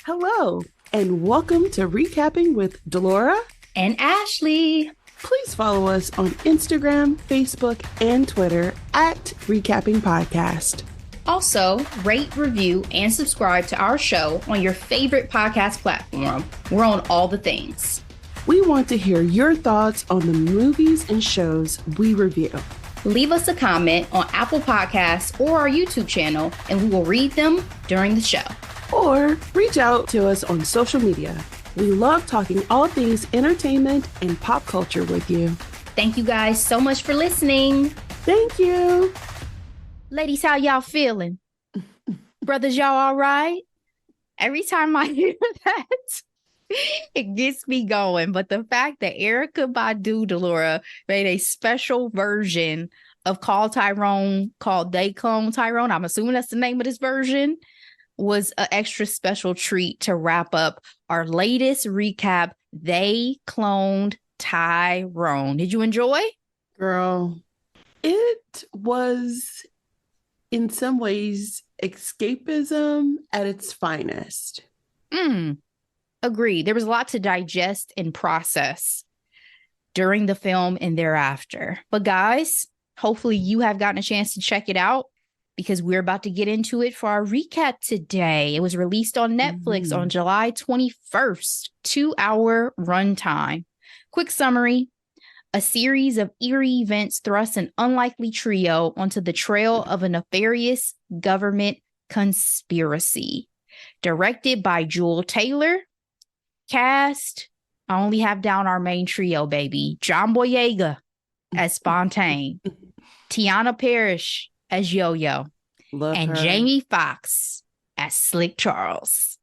Hello, and welcome to Recapping with Delora and Ashley. Please follow us on Instagram, Facebook, and Twitter at Recapping Podcast. Also, rate, review, and subscribe to our show on your favorite podcast platform. We're on all the things. We want to hear your thoughts on the movies and shows we review. Leave us a comment on Apple Podcasts or our YouTube channel, and we will read them during the show. Or reach out to us on social media. We love talking all things entertainment and pop culture with you. Thank you guys so much for listening. Thank you. Ladies, how y'all feeling? Brothers, y'all all right? Every time I hear that, it gets me going. But the fact that Erykah Badu, Delora, made a special version of Cloned Tyrone called Cloned Tyrone, I'm assuming that's the name of this version, was an extra special treat to wrap up our latest recap, They Cloned Tyrone. Did you enjoy? Girl, it was in some ways escapism at its finest. Agreed. There was a lot to digest and process during the film and thereafter. But guys, hopefully you have gotten a chance to check it out, because we're about to get into it for our recap today. It was released on Netflix on July 21st, 2-hour runtime. Quick summary: a series of eerie events thrust an unlikely trio onto the trail of a nefarious government conspiracy. Directed by Jewel Taylor. Cast, I only have down our main trio, baby. John Boyega as Fontaine. Teyonah Parris as Yo-Yo. Love and her. Jamie Foxx as Slick Charles.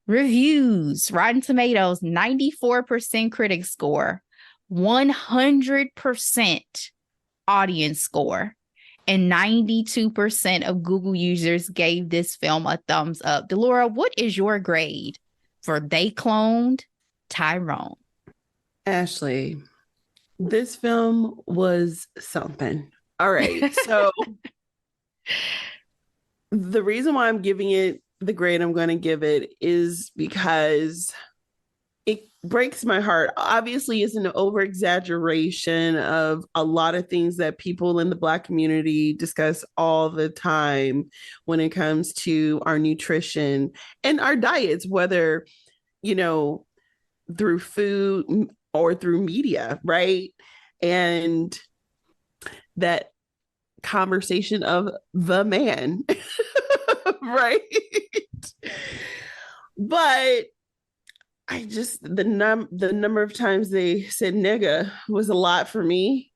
Reviews: Rotten Tomatoes, 94% critic score, 100% audience score, and 92% of Google users gave this film a thumbs up. Delora, what is your grade for They Cloned Tyrone? Ashley, this film was something. All right. So the reason why I'm giving it the grade I'm going to give it is because it breaks my heart. Obviously, it's an over exaggeration of a lot of things that people in the Black community discuss all the time when it comes to our nutrition and our diets, whether, through food or through media, right? And that conversation of the man, right? But I just the number of times they said nigga was a lot for me.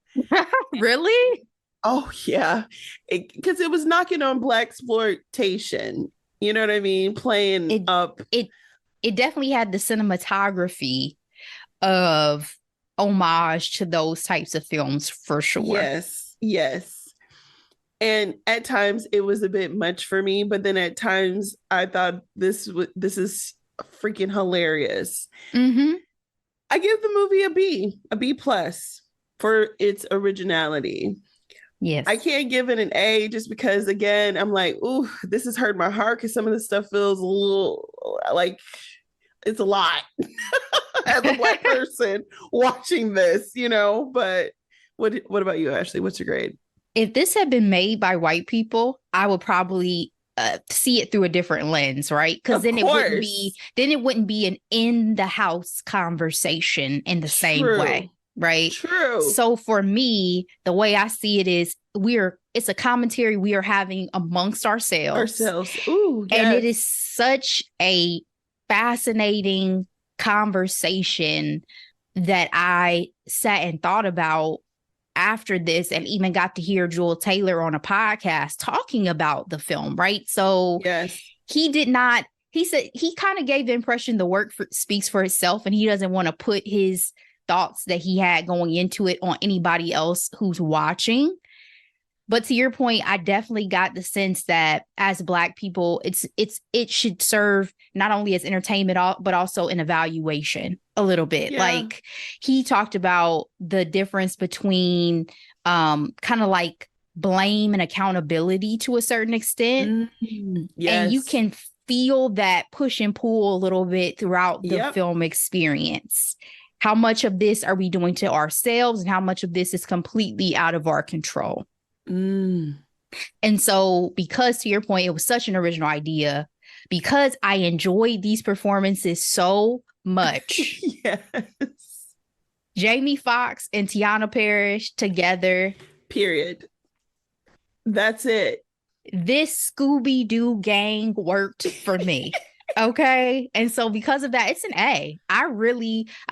Really? Oh yeah, because it was knocking on Black exploitation. You know what I mean? Playing up. It definitely had the cinematography of homage to those types of films for sure. Yes. And at times it was a bit much for me, but then at times I thought this is freaking hilarious. I give the movie a B plus for its originality. Yes. I can't give it an A just because, again, I'm like, ooh, this has hurt my heart because some of this stuff feels a little like it's a lot as a Black person watching this, But what about you, Ashley? What's your grade? If this had been made by white people, I would probably see it through a different lens, right? Because then it wouldn't be an in the house conversation in the same way, right? True. So for me, the way I see it is it's a commentary we are having amongst ourselves. Ooh, yes. And it is such a fascinating conversation that I sat and thought about after this, and even got to hear Jewel Taylor on a podcast talking about the film, right? So yes, he said he kind of gave the impression the work speaks for itself, and he doesn't want to put his thoughts that he had going into it on anybody else who's watching. But to your point, I definitely got the sense that as Black people, it should serve not only as entertainment, but also an evaluation a little bit. Yeah. Like he talked about the difference between kind of like blame and accountability to a certain extent. Yes. And you can feel that push and pull a little bit throughout the film experience. How much of this are we doing to ourselves, and how much of this is completely out of our control? And so, because to your point, it was such an original idea, because I enjoyed these performances so much. Yes. Jamie Foxx and Teyonah Parris together. Period. That's it. This Scooby-Doo gang worked for me. Okay. And so because of that, it's an A. I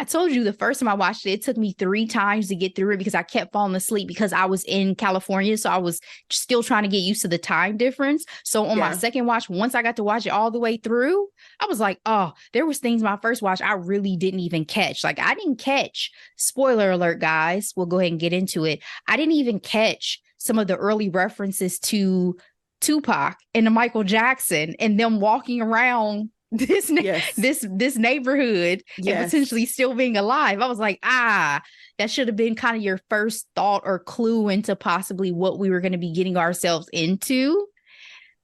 told you the first time I watched it took me 3 times to get through it because I kept falling asleep because I was in California. So I was still trying to get used to the time difference. So on my second watch, once I got to watch it all the way through, I was like, oh, there was things my first watch I really didn't even catch. Like, I didn't catch, spoiler alert, guys, we'll go ahead and get into it. I didn't even catch some of the early references to Tupac and to Michael Jackson and them walking around this neighborhood and potentially still being alive. I was like, that should have been kind of your first thought or clue into possibly what we were going to be getting ourselves into.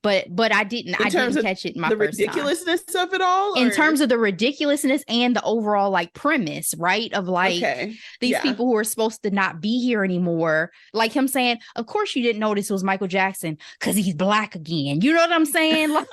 But I didn't catch it my first time. The ridiculousness of it all? In terms of the ridiculousness and the overall like premise, right? Of like these people who are supposed to not be here anymore. Like him saying, of course you didn't notice it was Michael Jackson because he's black again. You know what I'm saying? Like,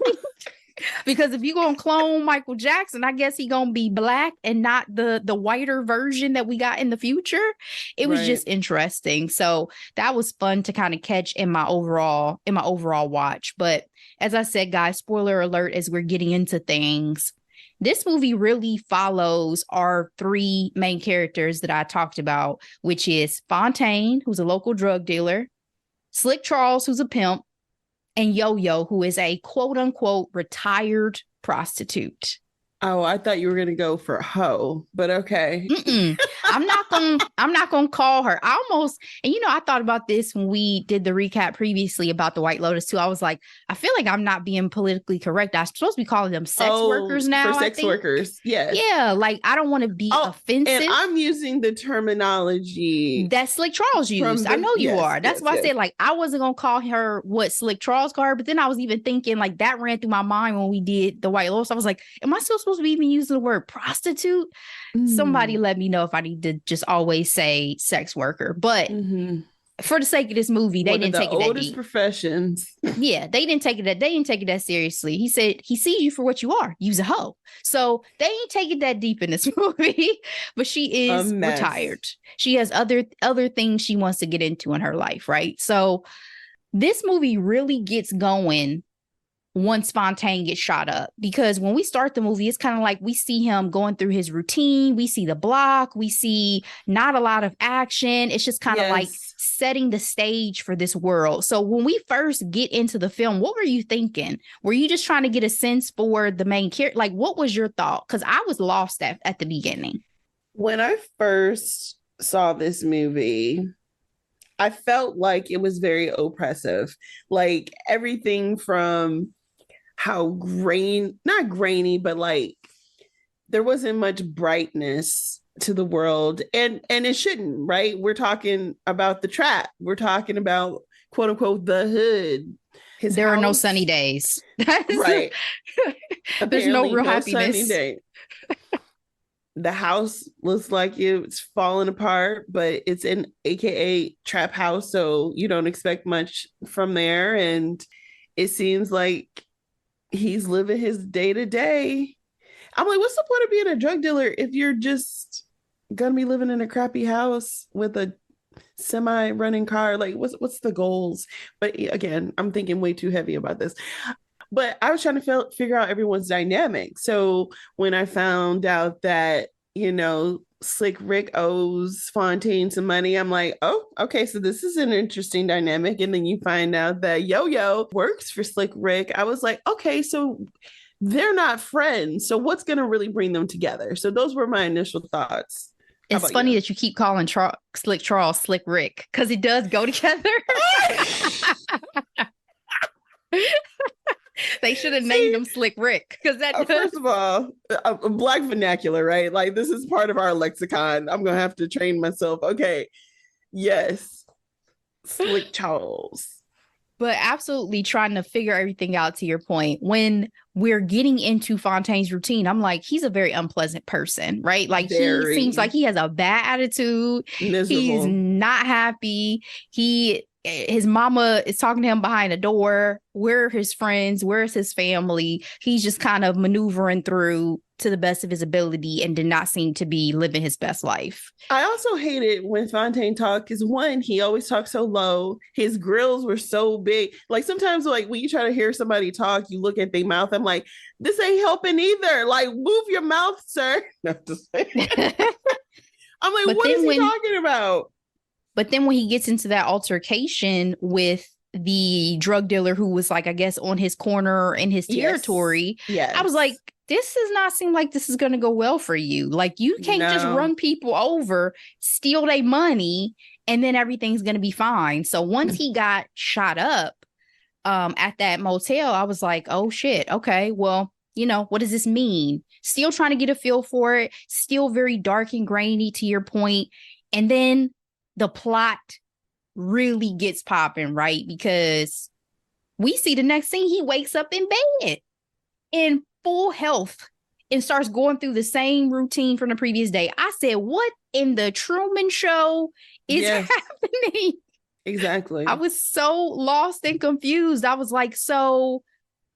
because if you're going to clone Michael Jackson, I guess he going to be black and not the whiter version that we got in the future. It was just interesting. So that was fun to kind of catch in my overall watch. But as I said, guys, spoiler alert, as we're getting into things, this movie really follows our 3 main characters that I talked about, which is Fontaine, who's a local drug dealer, Slick Charles, who's a pimp, and Yo-Yo, who is a quote unquote retired prostitute. Oh, I thought you were going to go for hoe, but okay. I'm not going to call her. I thought about this when we did the recap previously about the White Lotus too. I was like, I feel like I'm not being politically correct. I'm supposed to be calling them sex workers now. For sex workers. Yes. Yeah. Like, I don't want to be offensive. And I'm using the terminology that Slick Charles used. I know you are. That's why I said, like, I wasn't going to call her what Slick Charles called her. But then I was even thinking, like, that ran through my mind when we did the White Lotus. I was like, am I still supposed to be even using the word prostitute? Somebody let me know if I need to just always say sex worker. But for the sake of this movie, they didn't take it that deep. Oldest professions. Yeah, they didn't take it that seriously. He said he sees you for what you are. You's a hoe. So they ain't take it that deep in this movie. But she is retired. She has other things she wants to get into in her life, right? So this movie really gets going once Fontaine gets shot up, because when we start the movie, it's kind of like we see him going through his routine. We see the block. We see not a lot of action. It's just kind of like setting the stage for this world. So when we first get into the film, what were you thinking? Were you just trying to get a sense for the main character? Like, what was your thought? Because I was lost at the beginning. When I first saw this movie, I felt like it was very oppressive. Like, everything from how not grainy, but like there wasn't much brightness to the world, and it shouldn't, right? We're talking about the trap. We're talking about quote unquote the hood. There are no sunny days. Right. There's no real happiness. Sunny day. The house looks like it's falling apart, but it's an AKA trap house, so you don't expect much from there. And it seems like he's living his day to day. I'm like, what's the point of being a drug dealer if you're just gonna be living in a crappy house with a semi-running car? Like, what's the goals? But again, I'm thinking way too heavy about this. But I was trying to figure out everyone's dynamic. So when I found out that, Slick Rick owes Fontaine some money, I'm like, oh, okay, so this is an interesting dynamic. And then you find out that Yo-Yo works for Slick Rick. I was like, okay, so they're not friends. So what's going to really bring them together? So those were my initial thoughts. It's funny that you keep calling Slick Charles Slick Rick, because it does go together. They should have named him Slick Rick, because first of all, a Black vernacular, right? Like, this is part of our lexicon. I'm gonna have to train myself. Okay, yes, Slick Charles. But absolutely trying to figure everything out, to your point. When we're getting into Fontaine's routine, I'm like, he's a very unpleasant person, right? Like he seems like Very he has a bad attitude. He's miserable. not happy. His mama is talking to him behind a door. Where are his friends? Where's his family? He's just kind of maneuvering through to the best of his ability and did not seem to be living his best life. I also hated when Fontaine talked because one, he always talked so low. His grills were so big. Like sometimes, like when you try to hear somebody talk, you look at their mouth. I'm like, this ain't helping either. Like, move your mouth, sir. No, just I'm like, But what is then he talking about? But then when he gets into that altercation with the drug dealer who was like, I guess, on his corner in his territory, Yes. I was like, this does not seem like this is going to go well for you. Like, you can't just run people over, steal their money, and then everything's going to be fine. So once he got shot up at that motel, I was like, oh shit, okay, well, you know, what does this mean? Still trying to get a feel for it, still very dark and grainy, to your point. And then the plot really gets popping, right? Because we see the next scene, he wakes up in bed in full health and starts going through the same routine from the previous day. I said, what in the Truman Show is happening? Exactly. I was so lost and confused. I was like, so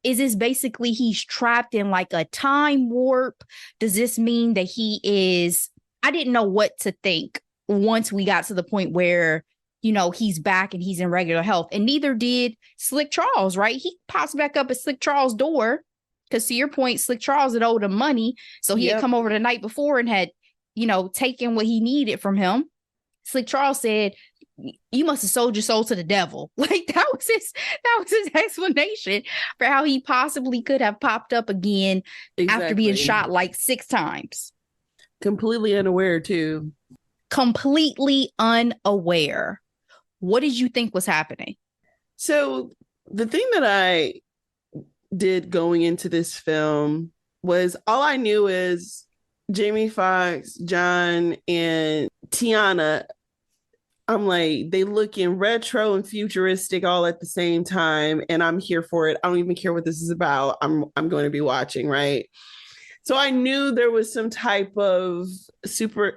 is this basically he's trapped in like a time warp? Does this mean that he is, I didn't know what to think once we got to the point where, you know, he's back and he's in regular health. And neither did Slick Charles, right? He pops back up at Slick Charles' door because, to your point, Slick Charles had owed him money. So he had come over the night before and had, you know, taken what he needed from him. Slick Charles said, you must have sold your soul to the devil. Like that was his explanation for how he possibly could have popped up again after being shot like 6 times. Completely unaware too. Completely unaware. What did you think was happening? So the thing that I did going into this film was, all I knew is Jamie Foxx, John, and Teyonah. I'm like, they looking retro and futuristic all at the same time, and I'm here for it. I don't even care what this is about. I'm going to be watching, right? So I knew there was some type of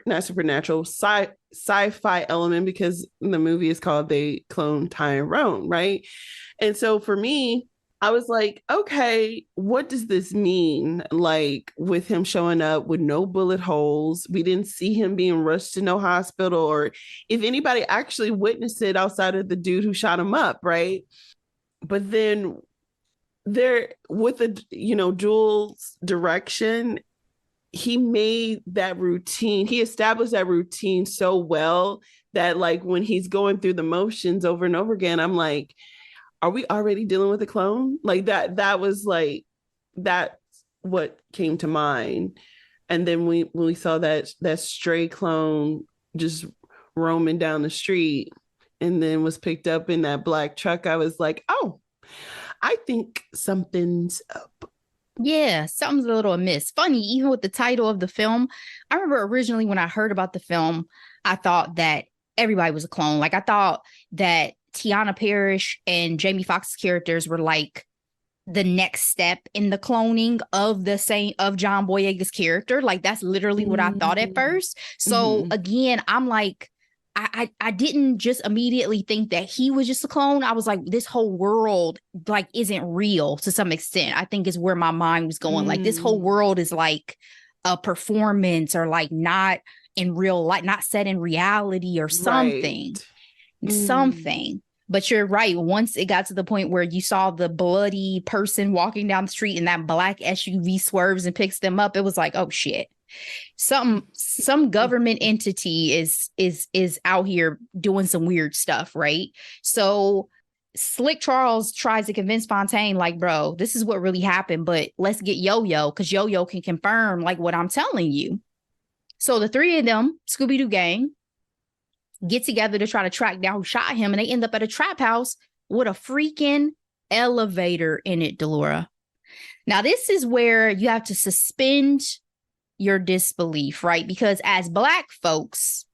not supernatural, sci-fi element, because the movie is called They Cloned Tyrone, right? And so for me, I was like, okay, what does this mean? Like, with him showing up with no bullet holes, we didn't see him being rushed to no hospital, or if anybody actually witnessed it outside of the dude who shot him up, right? But then there, with the, you know, Jules' direction, he made that routine, he established that routine so well that, like, when he's going through the motions over and over again, I'm like, are we already dealing with a clone? Like that was like, that's what came to mind. And then when we saw that stray clone just roaming down the street and then was picked up in that black truck, I was like, oh, I think something's up. Yeah, something's a little amiss. Funny, even with the title of the film, I remember originally when I heard about the film, I thought that everybody was a clone. Like, I thought that Teyonah Parris and Jamie Foxx's characters were like the next step in the cloning of John Boyega's character. Like, that's literally what I thought at first. So again, I'm like, I didn't just immediately think that he was just a clone. I was like, this whole world like isn't real to some extent. I think is where my mind was going. Like, this whole world is like a performance, or like not in real life, not set in reality or something. Something. But you're right. Once it got to the point where you saw the bloody person walking down the street and that black SUV swerves and picks them up, it was like, oh shit. Some government entity is out here doing some weird stuff, right? So Slick Charles tries to convince Fontaine, like, bro, this is what really happened, but let's get Yo-Yo, because Yo-Yo can confirm like what I'm telling you. So the 3 of them, Scooby-Doo gang, get together to try to track down who shot him, and they end up at a trap house with a freaking elevator in it, Delora. Now, this is where you have to suspend your disbelief, right? Because as Black folks,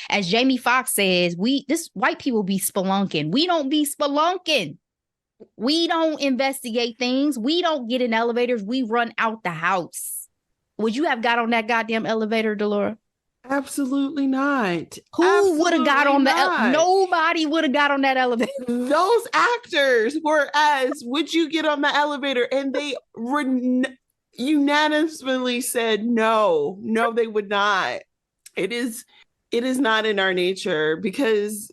as Jamie Foxx says, white people be spelunking. We don't be spelunking. We don't investigate things. We don't get in elevators. We run out the house. Would you have got on that goddamn elevator, Delora? Absolutely not. Who would have got Absolutely on not. Nobody would have got on that elevator. Those actors were as, would you get on the elevator? And they unanimously said no. No, they would not. It is not in our nature because,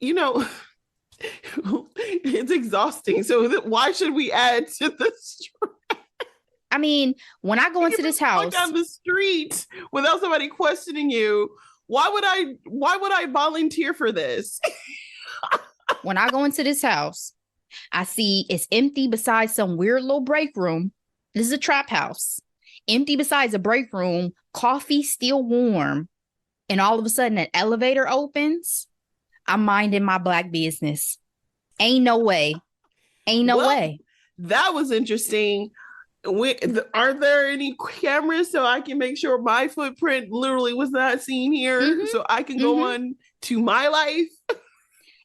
you know, it's exhausting. So why should we add to the stress? I mean, when I go into this house down the street without somebody questioning you, why would I volunteer for this? when I go into this house, I see it's empty besides some weird little break room. This is a trap house. Empty besides a break room, coffee still warm. And all of a sudden an elevator opens. I'm minding my Black business. Ain't no way. Ain't no way. That was interesting. Are there any cameras so I can make sure my footprint literally was not seen here, so I can go on to my life?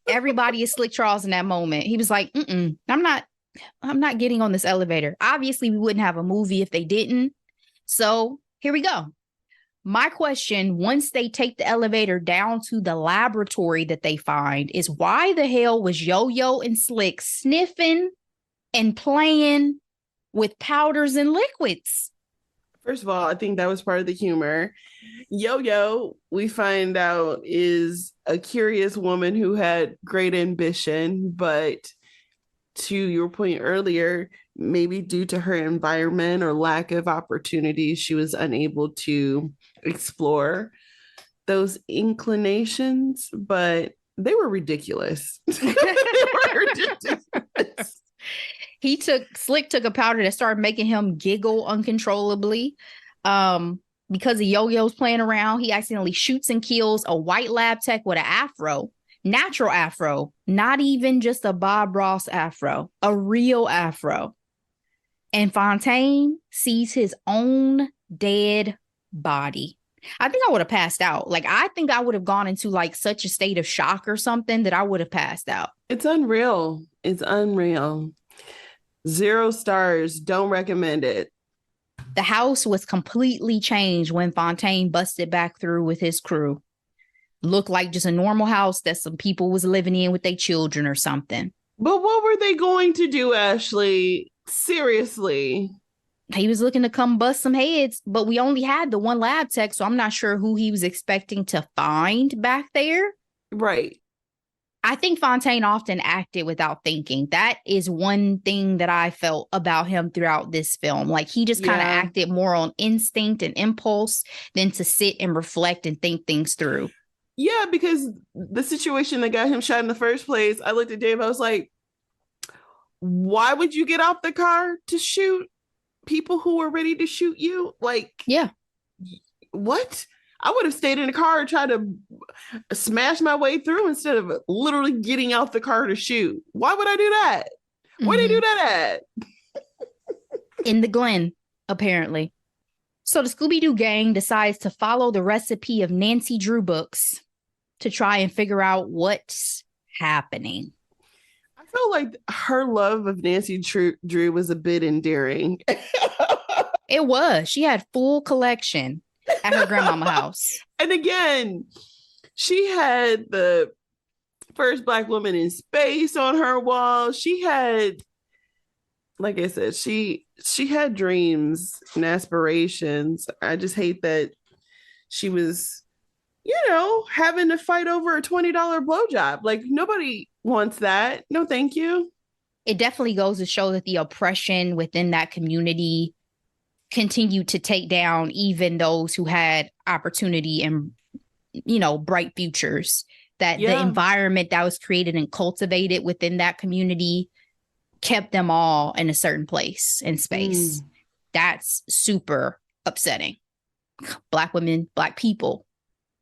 Everybody is Slick Charles in that moment. He was like, I'm not getting on this elevator. Obviously, we wouldn't have a movie if they didn't. So here we go. My question, once they take the elevator down to the laboratory that they find, is why the hell was Yo-Yo and Slick sniffing and playing with powders and liquids? First of all, I think that was part of the humor. Yo-Yo, we find out, is a curious woman who had great ambition, but to your point earlier, maybe due to her environment or lack of opportunities, she was unable to explore those inclinations, but they were ridiculous. Slick took a powder that started making him giggle uncontrollably. Because of Yo-Yo's playing around, he accidentally shoots and kills a white lab tech with an afro. Natural afro, not even just a Bob Ross afro, a real afro. And Fontaine sees his own dead body. I think I would have passed out. Like, I think I would have gone into like such a state of shock or something that I would have passed out. It's unreal. It's unreal. 0 stars. Don't recommend it. The house was completely changed when Fontaine busted back through with his crew. Looked like just a normal house that some people was living in with their children or something. But what were they going to do, Ashley? Seriously. He was looking to come bust some heads, but we only had the one lab tech, so I'm not sure who he was expecting to find back there. Right. I think Fontaine often acted without thinking. That is one thing that I felt about him throughout this film. Like, he just kind of acted more on instinct and impulse than to sit and reflect and think things through. Yeah, because the situation that got him shot in the first place, I looked at Dave, I was like, why would you get out the car to shoot people who were ready to shoot you? Like, yeah, what? I would have stayed in the car and tried to smash my way through instead of literally getting out the car to shoot. Why would I do that? Where did they do that at? In the Glen, apparently. So the Scooby-Doo gang decides to follow the recipe of Nancy Drew books to try and figure out what's happening. I felt like her love of Nancy Drew was a bit endearing. It was. She had full collection at her grandmama house. And again, she had the first Black woman in space on her wall. She had, like I said, she had dreams and aspirations. I just hate that she was, having to fight over a $20 blowjob. Like, nobody wants that. No, thank you. It definitely goes to show that the oppression within that community continued to take down even those who had opportunity and, bright futures. That the environment that was created and cultivated within that community kept them all in a certain place and space. That's super upsetting. Black women, Black people,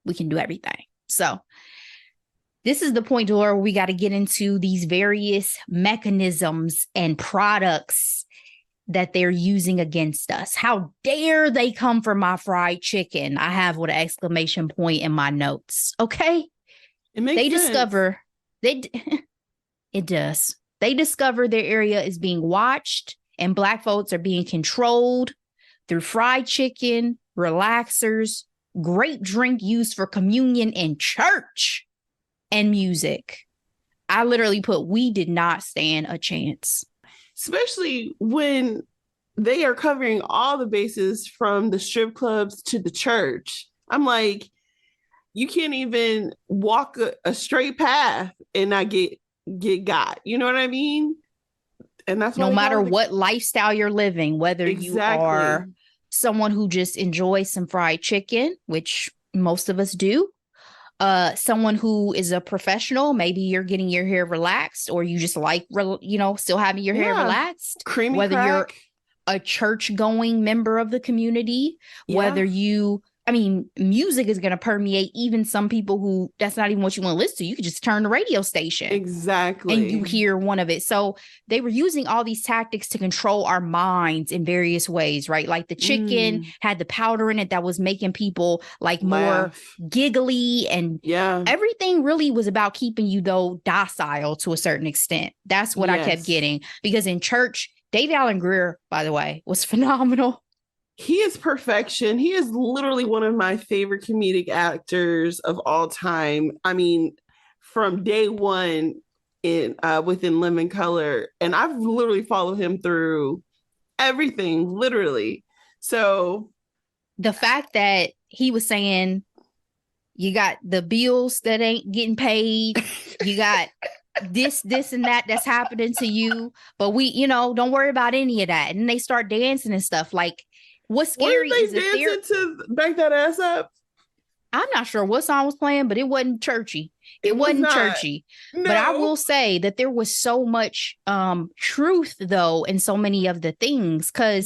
we can do everything. So this is the point, Dora, where we got to get into these various mechanisms and products that they're using against us. How dare they come for my fried chicken? I have with an exclamation point in my notes. Okay. It makes sense. Discover it does. They discover their area is being watched and Black folks are being controlled through fried chicken, relaxers, grape drink used for communion in church, and music. I literally put, we did not stand a chance. Especially when they are covering all the bases from the strip clubs to the church. I'm like, you can't even walk a straight path and not get got. You know what I mean? And that's no matter what lifestyle you're living, whether you are someone who just enjoys some fried chicken, which most of us do, someone who is a professional, maybe you're getting your hair relaxed, or you just like, still having your hair relaxed. Creamy whether crack. You're a church going member of the community, whether music is going to permeate even some people who that's not even what you want to listen to. You could just turn the radio station. Exactly. And you hear one of it. So they were using all these tactics to control our minds in various ways, right? Like the chicken had the powder in it that was making people like more giggly, and everything really was about keeping you though docile to a certain extent. That's what I kept getting, because in church, David Alan Grier, by the way, was phenomenal. He is perfection. He is literally one of my favorite comedic actors of all time. I mean, from day one within Living Color, and I've literally followed him through everything, literally. So the fact that he was saying, you got the bills that ain't getting paid, you got this and that that's happening to you, but we, don't worry about any of that. And they start dancing and stuff. Like, what's scary is that they're dancing to Back That Ass Up. I'm not sure what song was playing, but it wasn't churchy. It wasn't churchy. No. But I will say that there was so much truth, though, in so many of the things. Because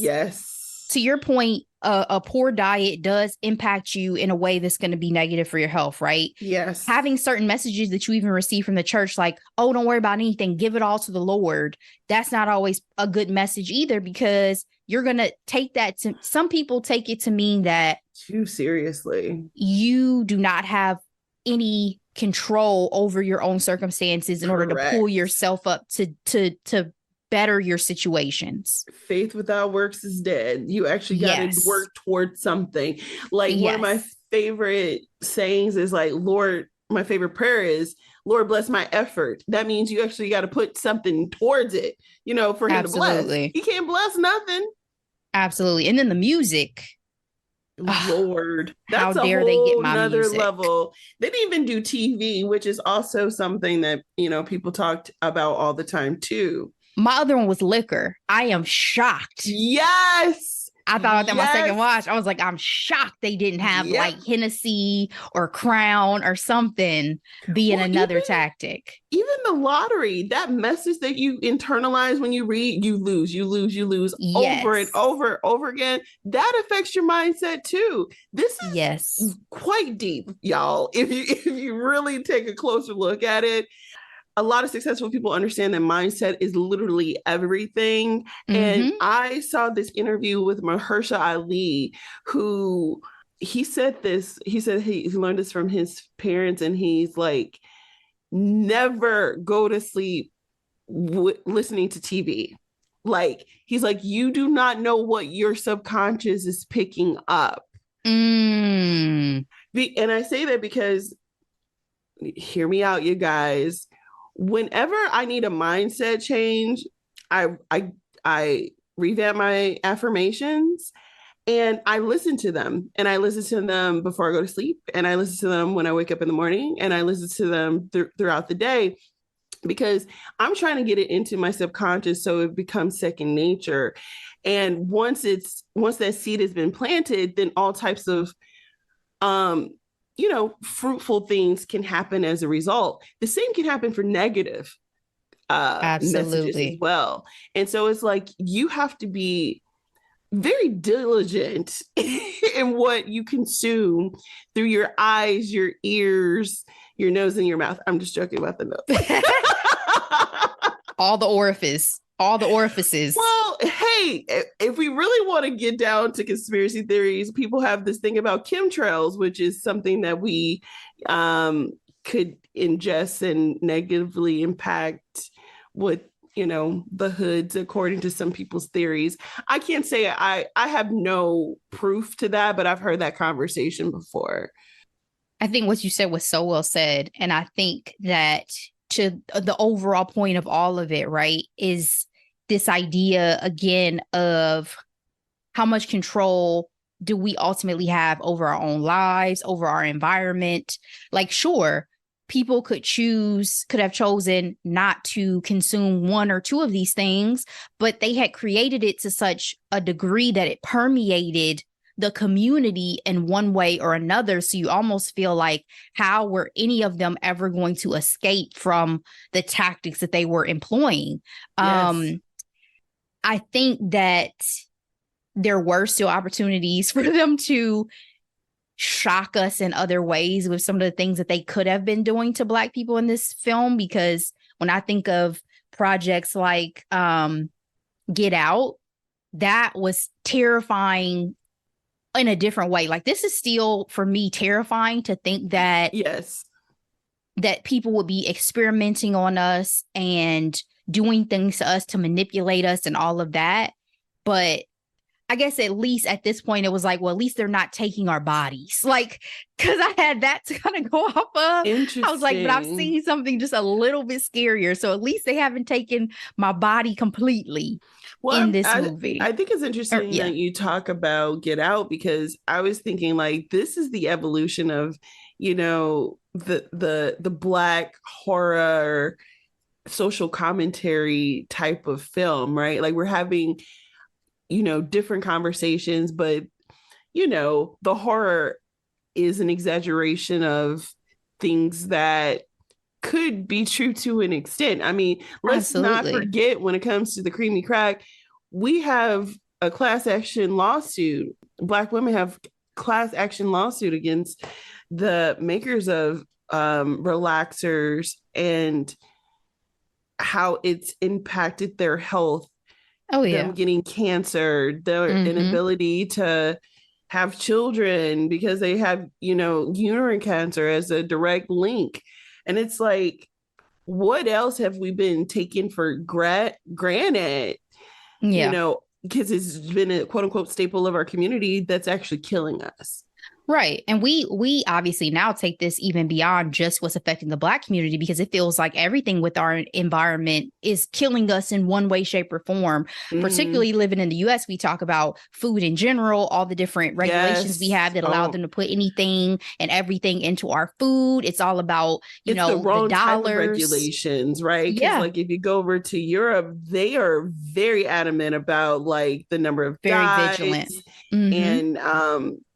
to your point, a poor diet does impact you in a way that's going to be negative for your health, right? Yes. Having certain messages that you even receive from the church, like, oh, don't worry about anything, give it all to the Lord. That's not always a good message either, because you're going to take that to, some people take it to mean that too seriously, you do not have any control over your own circumstances in order to pull yourself up to better your situations. Faith without works is dead. You actually got to work towards something. Like one of my favorite sayings is like, Lord, my favorite prayer is, Lord, bless my effort. That means you actually got to put something towards it, for him to bless. He can't bless nothing. Absolutely. And then the music. Lord, that's how dare a they get whole my nother music. level. They didn't even do TV, which is also something that, people talked about all the time too. My other one was liquor. I am shocked. Yes. I thought that my second watch, I was like, I'm shocked they didn't have like Hennessy or Crown or something being another tactic. Even the lottery, that message that you internalize when you read, you lose over and over again. That affects your mindset too. This is quite deep, y'all. If you really take a closer look at it. A lot of successful people understand that mindset is literally everything. And I saw this interview with Mahershala Ali, who he said he learned this from his parents, and he's like, never go to sleep listening to TV. Like, he's like, you do not know what your subconscious is picking up. And I say that because, hear me out, you guys. Whenever I need a mindset change, I revamp my affirmations and I listen to them. And I listen to them before I go to sleep. And I listen to them when I wake up in the morning. And I listen to them throughout the day, because I'm trying to get it into my subconscious so it becomes second nature. And once that seed has been planted, then all types of fruitful things can happen as a result. The same can happen for negative messages as well. And so it's like, you have to be very diligent in what you consume through your eyes, your ears, your nose, and your mouth. I'm just joking about the nose. All the orifices. Well, hey, if we really want to get down to conspiracy theories, people have this thing about chemtrails, which is something that we could ingest and negatively impact with the hoods, according to some people's theories. I can't say I have no proof to that, but I've heard that conversation before. I think what you said was so well said. And I think that to the overall point of all of it, right, is this idea again of how much control do we ultimately have over our own lives, over our environment? Like, sure, people could have chosen not to consume one or two of these things, but they had created it to such a degree that it permeated the community in one way or another. So you almost feel like, how were any of them ever going to escape from the tactics that they were employing? Yes. I think that there were still opportunities for them to shock us in other ways with some of the things that they could have been doing to Black people in this film. Because when I think of projects like Get Out, that was terrifying in a different way. Like, this is still, for me, terrifying to think that yes, that people would be experimenting on us and doing things to us to manipulate us and all of that. But I guess at least at this point, it was like, well, at least they're not taking our bodies. Like, because I had that to kind of go off of. I was like, but I've seen something just a little bit scarier. So at least they haven't taken my body completely in this movie. I think it's interesting that you talk about Get Out, because I was thinking, like, this is the evolution of, the Black horror social commentary type of film, right? Like, we're having different conversations, but the horror is an exaggeration of things that could be true to an extent. I mean, let's not forget, when it comes to the creamy crack, we have a class action lawsuit. Black women have class action lawsuit against the makers of relaxers and how it's impacted their health. Them getting cancer, their inability to have children because they have, uterine cancer as a direct link. And it's like, what else have we been taking for granted? Because it's been a quote unquote staple of our community that's actually killing us. Right. And we obviously now take this even beyond just what's affecting the Black community, because it feels like everything with our environment is killing us in one way, shape, or form. Particularly living in the US, we talk about food in general, all the different regulations we have that allow them to put anything and everything into our food. It's all about, the wrong type of regulations, right? Because like, if you go over to Europe, they are very adamant about like the number of dyes, vigilant. And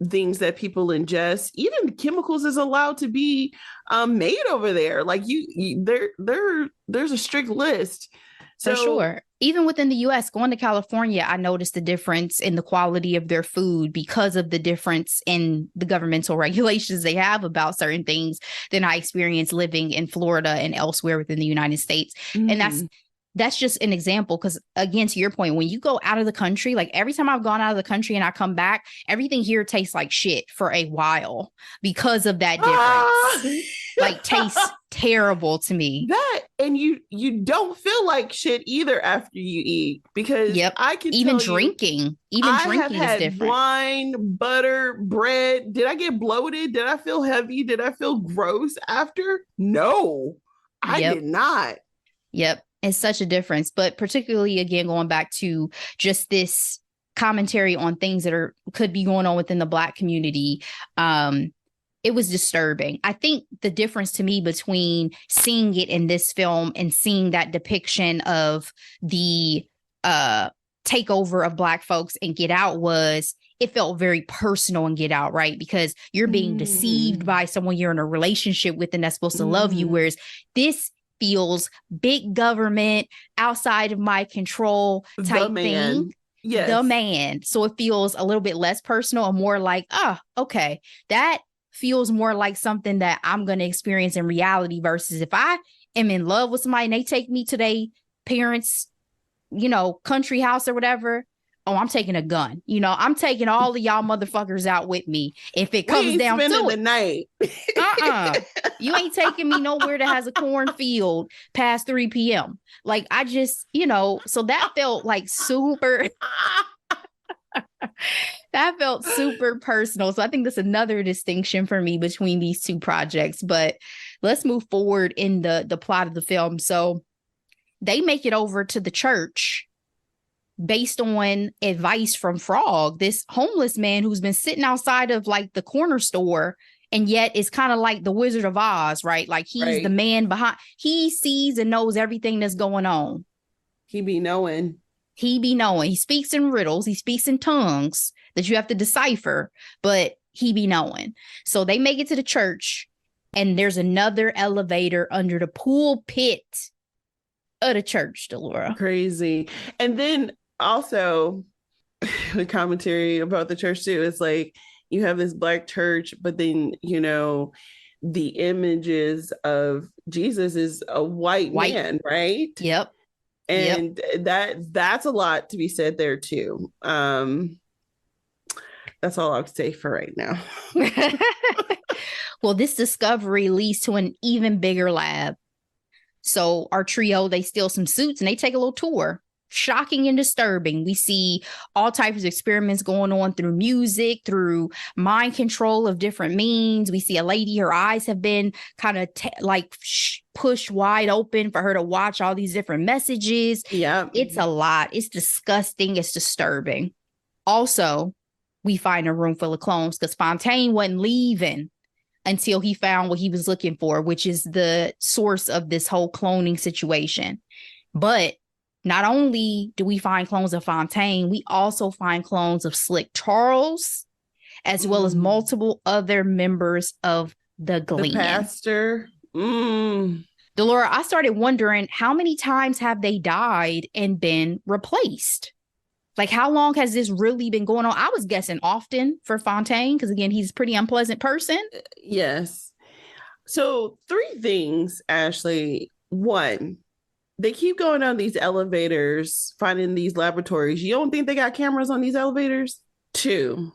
things that people ingest. Even chemicals is allowed to be made over there. Like, there's a strict list. So, for sure. Even within the US, going to California, I noticed the difference in the quality of their food because of the difference in the governmental regulations they have about certain things than I experienced living in Florida and elsewhere within the United States. And that's just an example, because again, to your point, when you go out of the country, like every time I've gone out of the country and I come back, everything here tastes like shit for a while because of that difference. Like, tastes terrible to me. That, and you don't feel like shit either after you eat, because I can even drinking have is had different. wine, butter, bread. Did I get bloated? Did I feel heavy? Did I feel gross after? No, I did not. Yep. It's such a difference. But particularly, again, going back to just this commentary on things that could be going on within the Black community, it was disturbing. I think the difference to me between seeing it in this film and seeing that depiction of the takeover of Black folks in Get Out was, it felt very personal and Get Out, right? Because you're being deceived by someone you're in a relationship with and that's supposed to love you. Whereas this feels big government, outside of my control type thing. Yes. The man. So it feels a little bit less personal and more like, okay, that feels more like something that I'm going to experience in reality, versus if I am in love with somebody and they take me to their parents, country house or whatever, oh, I'm taking a gun. I'm taking all of y'all motherfuckers out with me if it We comes ain't down spending to the it. night. You ain't taking me nowhere that has a cornfield past 3 p.m. Like, I just, so that felt like super, that felt super personal. So I think that's another distinction for me between these two projects. But let's move forward in the plot of the film. So they make it over to the church based on advice from Frog, this homeless man who's been sitting outside of like the corner store, and yet it's kind of like the Wizard of Oz, right? Like he's the man behind, he sees and knows everything that's going on. He be knowing. He speaks in riddles, he speaks in tongues that you have to decipher, but he be knowing. So they make it to the church, and there's another elevator under the pulpit of the church, Delora. Crazy. And then also the commentary about the church too, it's like you have this Black church, but then the images of Jesus is a white man, right? Yep. And that's a lot to be said there too. That's all I'll say for right now. Well, this discovery leads to an even bigger lab. So our trio, they steal some suits and they take a little tour. Shocking and disturbing. We see all types of experiments going on through music, through mind control of different means. We see a lady, her eyes have been kind of pushed wide open for her to watch all these different messages. Yeah. It's a lot. It's disgusting. It's disturbing. Also, we find a room full of clones because Fontaine wasn't leaving until he found what he was looking for, which is the source of this whole cloning situation. But not only do we find clones of Fontaine, we also find clones of Slick Charles, as well as multiple other members of the Glen. The pastor. Delora, I started wondering, how many times have they died and been replaced? Like, how long has this really been going on? I was guessing often for Fontaine, because again, he's a pretty unpleasant person. Yes. So 3 things, Ashley. 1, they keep going on these elevators, finding these laboratories. You don't think they got cameras on these elevators? 2,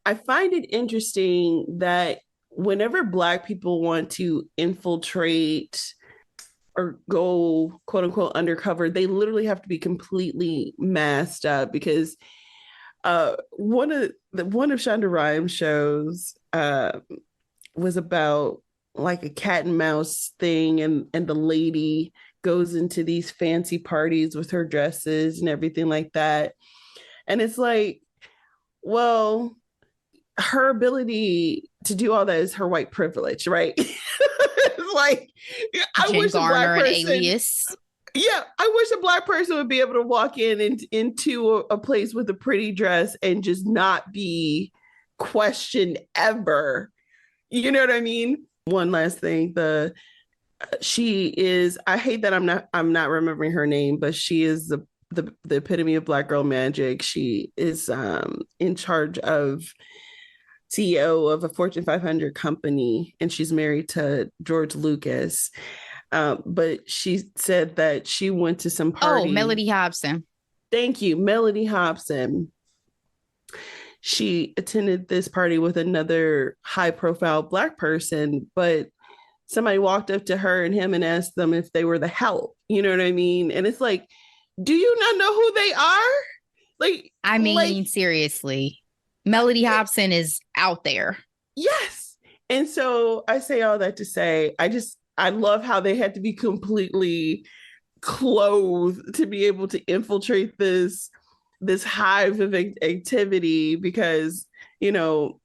I find it interesting that whenever Black people want to infiltrate or go quote unquote undercover, they literally have to be completely masked up, because one of Shonda Rhimes' shows was about like a cat and mouse thing, and the lady goes into these fancy parties with her dresses and everything like that. And it's like, well, her ability to do all that is her white privilege, right? It's like, I Jen wish Garner, a Black person, an alias. Yeah, I wish a Black person would be able to walk into a place with a pretty dress and just not be questioned ever. You know what I mean? One last thing, she is, I hate that I'm not remembering her name, but she is the epitome of Black girl magic. She is in charge of CEO of a Fortune 500 company, and she's married to George Lucas. But she said that she went to some party. Oh, Melody Hobson. Thank you, Melody Hobson. She attended this party with another high-profile Black person, but somebody walked up to her and him and asked them if they were the help. You know what I mean? And it's like, do you not know who they are? Like, I mean, seriously, Melody Hobson is out there. Yes. And so I say all that to say, I love how they had to be completely clothed to be able to infiltrate this hive of activity, because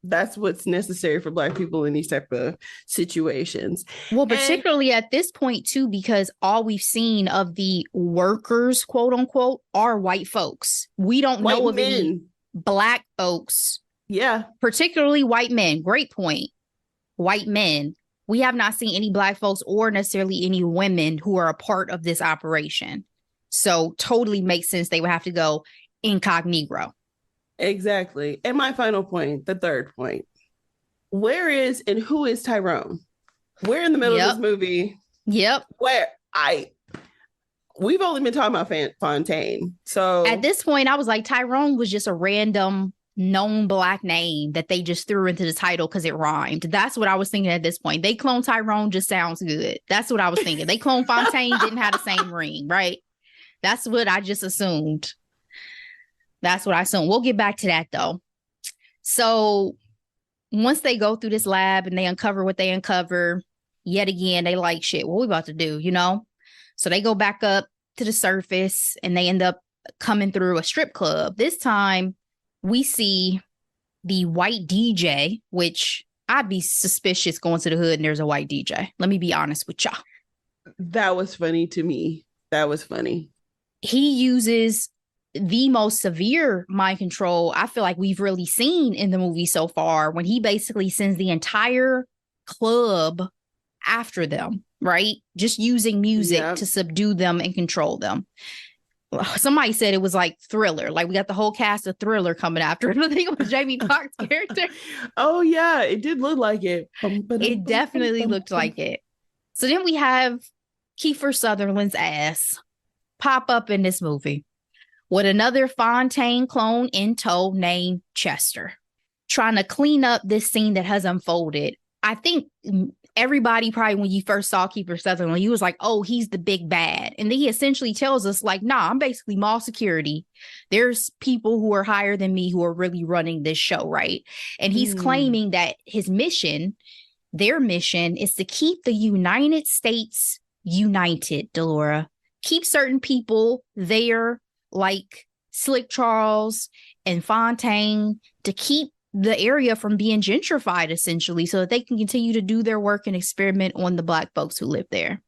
that's what's necessary for Black people in these type of situations. Well, particularly at this point too, because all we've seen of the workers, quote unquote, are white folks. We don't know of any Black folks. Yeah. Particularly white men. Great point. White men. We have not seen any Black folks or necessarily any women who are a part of this operation. So totally makes sense they would have to go incognito. Exactly. And my final point, the third point, where is and who is Tyrone? We're in the middle of this movie. Yep. we've only been talking about Fontaine. So At this point, I was like, Tyrone was just a random known Black name that they just threw into the title because it rhymed. That's what I was thinking at this point. They cloned Tyrone just sounds good. That's what I was thinking. They cloned Fontaine didn't have the same ring, right? That's what I just assumed. That's what I assumed. We'll get back to that though. So once they go through this lab and they uncover what they uncover, yet again, they like, shit, what we about to do, you know? So they go back up to the surface and they end up coming through a strip club. This time we see the white DJ, which I'd be suspicious going to the hood and there's a white DJ. Let me be honest with y'all. that was funny to me. That was funny. He uses the most severe mind control I feel like we've really seen in the movie so far, when he basically sends the entire club after them, right? Just using music to subdue them and control them. Somebody said it was like Thriller. Like we got the whole cast of Thriller coming after him. I think it was Jamie Foxx character. Oh yeah, it did look like it. It definitely looked like it. So then we have Kiefer Sutherland's ass pop up in this movie with another Fontaine clone in tow named Chester, trying to clean up this scene that has unfolded. I think everybody probably, when you first saw Kiefer Sutherland, he was like, oh, he's the big bad. And then he essentially tells us like, nah, I'm basically mall security. There's people who are higher than me who are really running this show, right? And he's claiming that his mission, their mission, is to keep the United States united, Delora. Keep certain people there, like Slick Charles and Fontaine, to keep the area from being gentrified, essentially, so that they can continue to do their work and experiment on the Black folks who live there.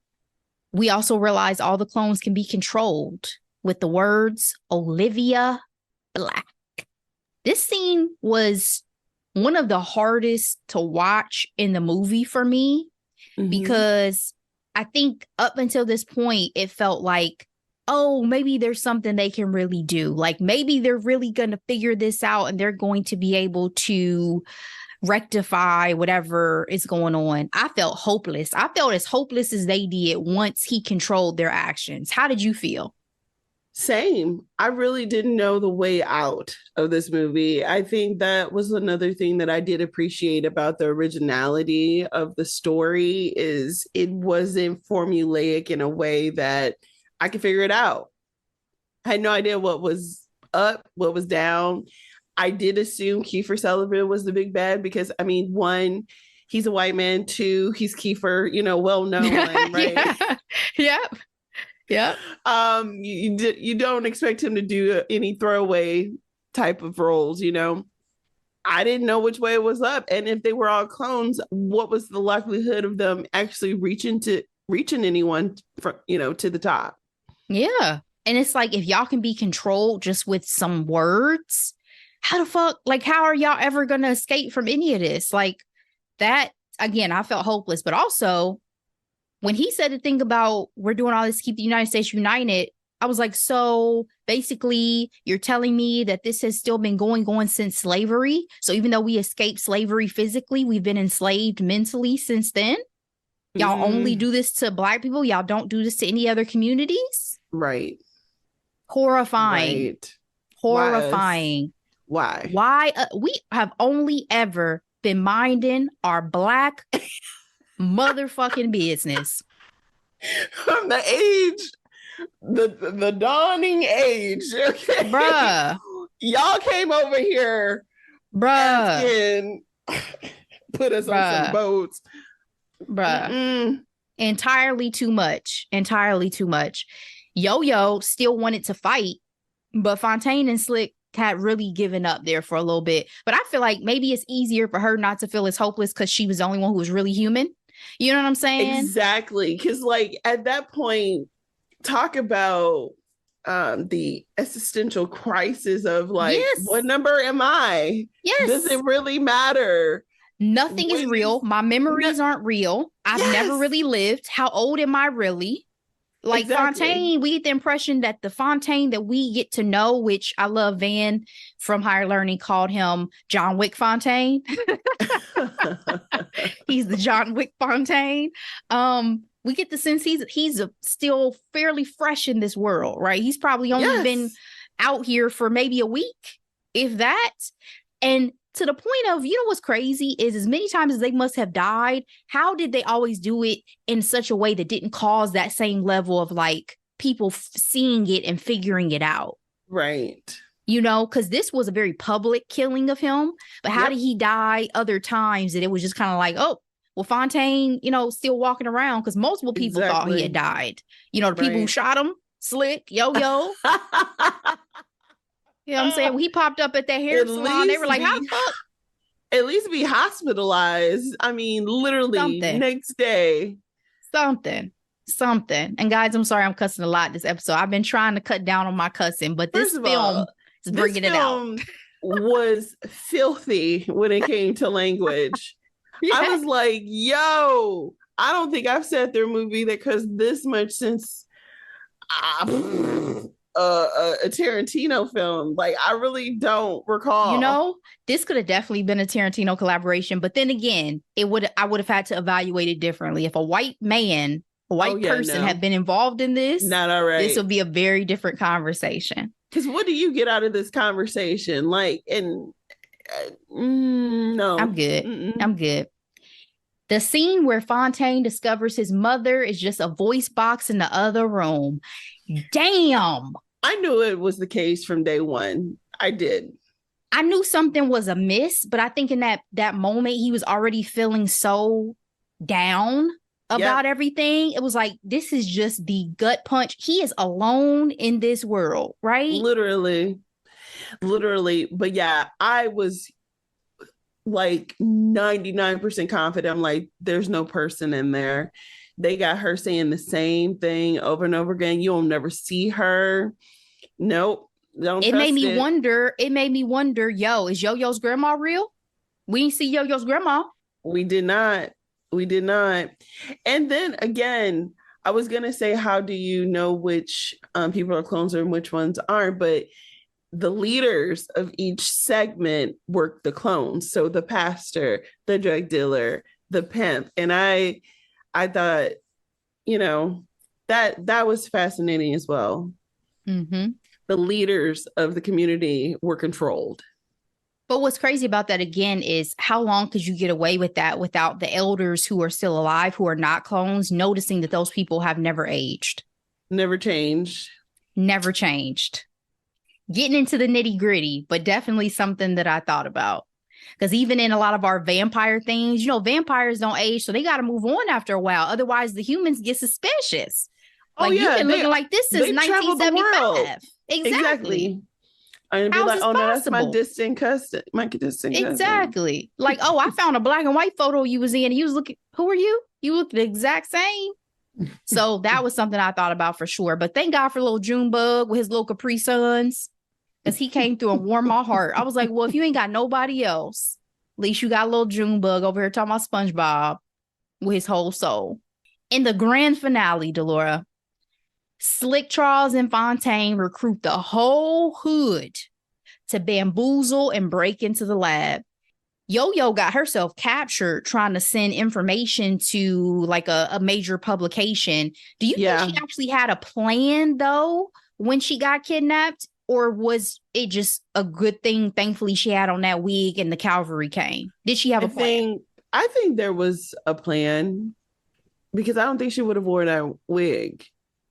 We also realize all the clones can be controlled with the words Olivia Black. This scene was one of the hardest to watch in the movie for me, because I think up until this point, it felt like, oh, maybe there's something they can really do. Like maybe they're really going to figure this out and they're going to be able to rectify whatever is going on. I felt hopeless. I felt as hopeless as they did once he controlled their actions. How did you feel? Same. I really didn't know the way out of this movie. I think that was another thing that I did appreciate about the originality of the story, is it wasn't formulaic in a way that I could figure it out. I had no idea what was up, what was down. I did assume Kiefer Sutherland was the big bad because, I mean, one, he's a white man. Two, he's Kiefer, you know, well known, right? Yep. You don't expect him to do any throwaway type of roles, you know. I didn't know which way it was up, and if they were all clones, what was the likelihood of them actually reaching anyone from, you know, to the top? Yeah. And it's like, if y'all can be controlled just with some words, how the fuck, like, how are y'all ever going to escape from any of this? Like that, again, I felt hopeless. But also, when he said the thing about we're doing all this to keep the United States united, I was like, so basically you're telling me that this has still been going on since slavery. So even though we escaped slavery physically, we've been enslaved mentally since then. Y'all only do this to Black people. Y'all don't do this to any other communities. Right. Horrifying. Right. Horrifying. Why? We have only ever been minding our Black motherfucking business. From the age, the dawning age. Okay? Bruh. Y'all came over here. Bruh. Put us on some boats. Bruh. Entirely too much. Yo-Yo still wanted to fight, but Fontaine and Slick had really given up there for a little bit. But I feel like maybe it's easier for her not to feel as hopeless because she was the only one who was really human. You know what I'm saying? Exactly. Because like at that point, talk about the existential crisis of like, what number am I? Yes. Does it really matter? Nothing is real. My memories aren't real. I've never really lived. How old am I really? Like Fontaine, we get the impression that the Fontaine that we get to know, which I love, Van from Higher Learning called him John Wick Fontaine. He's the John Wick Fontaine. We get the sense he's still fairly fresh in this world, right? He's probably only been out here for maybe a week, if that. And to the point of, you know what's crazy is as many times as they must have died, how did they always do it in such a way that didn't cause that same level of like people seeing it and figuring it out? Right. You know, because this was a very public killing of him. But how did he die other times that it was just kind of like, oh, well, Fontaine, you know, still walking around because multiple people thought he had died. You know, the people who shot him, Slick, Yo-Yo. You know what I'm saying? When he popped up at that hair salon, they were like, how the fuck? At least be hospitalized. I mean, literally next day. Something. And guys, I'm sorry I'm cussing a lot this episode. I've been trying to cut down on my cussing, but this film is bringing it out. Was filthy when it came to language. Yeah. I was like, yo, I don't think I've sat through a movie that cussed this much since a Tarantino film. Like, I really don't recall. You know, this could have definitely been a Tarantino collaboration, but then again, I would have had to evaluate it differently. If a white person had been involved in this, not all right. This would be a very different conversation. Because what do you get out of this conversation? Like, and no, I'm good. I'm good. The scene where Fontaine discovers his mother is just a voice box in the other room. Damn. I knew it was the case from day one. I did. I knew something was amiss, but I think in that moment, he was already feeling so down about everything. It was like, this is just the gut punch. He is alone in this world, right? Literally. But yeah, I was like 99% confident. I'm like, there's no person in there. They got her saying the same thing over and over again. You'll never see her. Nope. It made me wonder, yo, is Yo-Yo's grandma real? We didn't see Yo-Yo's grandma. We did not. And then again, I was going to say, how do you know which people are clones and which ones aren't? But the leaders of each segment work the clones. So the pastor, the drug dealer, the pimp. And I thought, you know, that was fascinating as well. Mm-hmm. The leaders of the community were controlled. But what's crazy about that, again, is how long could you get away with that without the elders who are still alive, who are not clones, noticing that those people have never aged? Never changed. Getting into the nitty gritty, but definitely something that I thought about. Because even in a lot of our vampire things, you know, vampires don't age, so they got to move on after a while. Otherwise, the humans get suspicious. Like, you've been looking like this since 1975. Exactly. And be like, oh, no, that's my distant cousin. Exactly. Like, oh, I found a black and white photo you was in. And you was looking, who are you? You look the exact same. So that was something I thought about for sure. But thank God for little Junebug with his little Capri Suns. Because he came through and warmed my heart. I was like, well, if you ain't got nobody else, at least you got a little Junebug over here talking about SpongeBob with his whole soul. In the grand finale, Delora, Slick Charles and Fontaine recruit the whole hood to bamboozle and break into the lab. Yo-Yo got herself captured trying to send information to like a major publication. Do you think she actually had a plan, though, when she got kidnapped? Or was it just a good thing, thankfully, she had on that wig and the cavalry came? Did she have a plan? I think there was a plan, because I don't think she would have worn that wig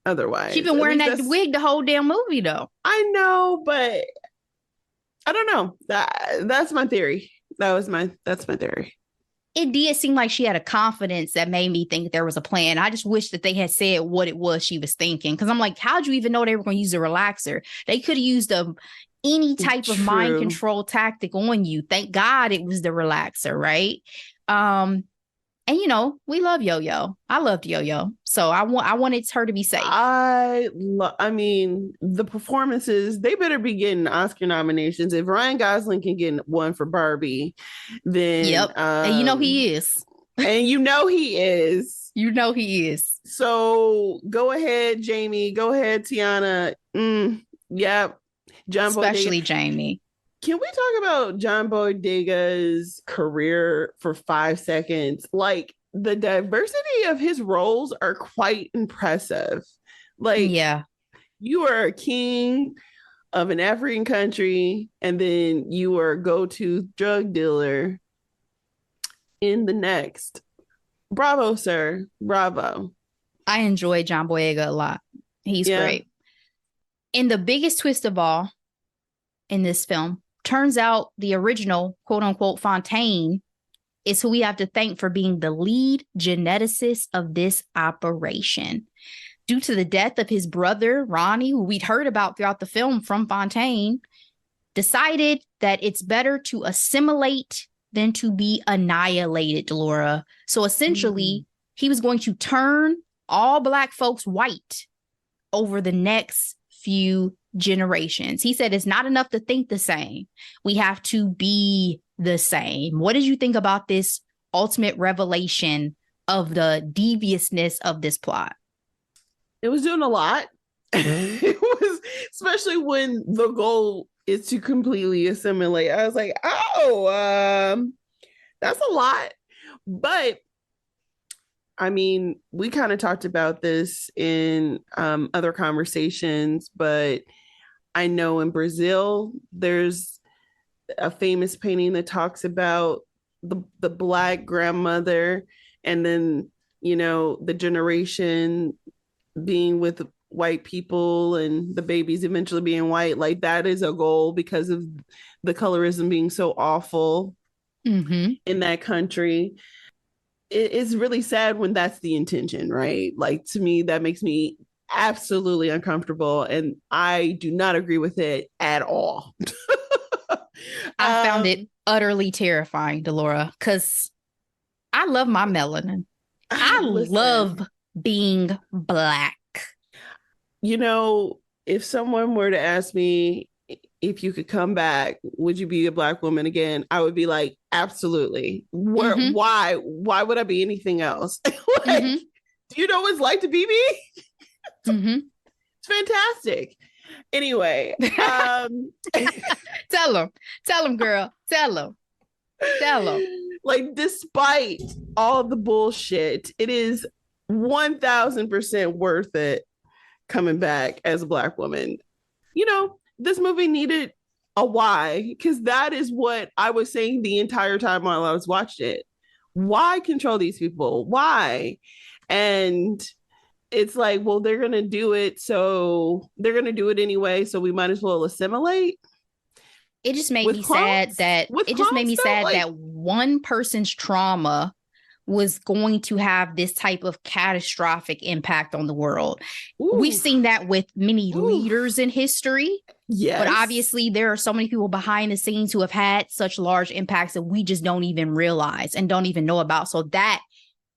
otherwise. She's been wearing that wig the whole damn movie, though. I know, but I don't know. That's my theory. That's my theory. It did seem like she had a confidence that made me think there was a plan. I just wish that they had said what it was she was thinking. Because I'm like, how'd you even know they were going to use a relaxer? They could have used any type of mind control tactic on you. Thank God it was the relaxer, right? And, you know, we love Yo-Yo. I loved Yo-Yo. So I wanted her to be safe. I mean, the performances, they better be getting Oscar nominations. If Ryan Gosling can get one for Barbie, then... Yep. And you know he is. And you know he is. You know he is. So go ahead, Jamie. Go ahead, Teyonah. Yep. John Especially Boyega. Jamie. Can we talk about John Boyega's career for 5 seconds? Like, the diversity of his roles are quite impressive. Like, Yeah. you are a king of an African country, and then you are a go-to drug dealer in the next. Bravo, sir. Bravo. I enjoy John Boyega a lot. He's Yeah. great. And the biggest twist of all in this film, turns out the original quote unquote Fontaine is who we have to thank for being the lead geneticist of this operation. Due to the death of his brother, Ronnie, who we'd heard about throughout the film from Fontaine, decided that it's better to assimilate than to be annihilated, Laura. So essentially, he was going to turn all Black folks white over the next few generations. He said it's not enough to think the same. We have to be the same. What did you think about this ultimate revelation of the deviousness of this plot? It was doing a lot. It was, especially when the goal is to completely assimilate. I was like, oh, that's a lot. But I mean, we kind of talked about this in other conversations, but I know in Brazil, there's a famous painting that talks about the Black grandmother, and then, you know, the generation being with white people and the babies eventually being white. Like, that is a goal because of the colorism being so awful in that country. It's really sad when that's the intention, right? Like, to me, that makes me absolutely uncomfortable, and I do not agree with it at all. I found it utterly terrifying, Delora, because I love my melanin. I love being Black. You know, if someone were to ask me if you could come back, would you be a Black woman again? I would be like, absolutely. Why would I be anything else? Like, do you know what it's like to be me? It's fantastic. Anyway, tell them, girl, tell them. Like, despite all the bullshit, it is 1000% worth it coming back as a Black woman. You know, this movie needed a why, because that is what I was saying the entire time while I was watching it. Why control these people? Why? And it's like, well, they're going to do it. So they're going to do it anyway. So we might as well assimilate. It just made me sad that one person's trauma was going to have this type of catastrophic impact on the world. Ooh. We've seen that with many leaders in history. Yes. But obviously there are so many people behind the scenes who have had such large impacts that we just don't even realize and don't even know about. So that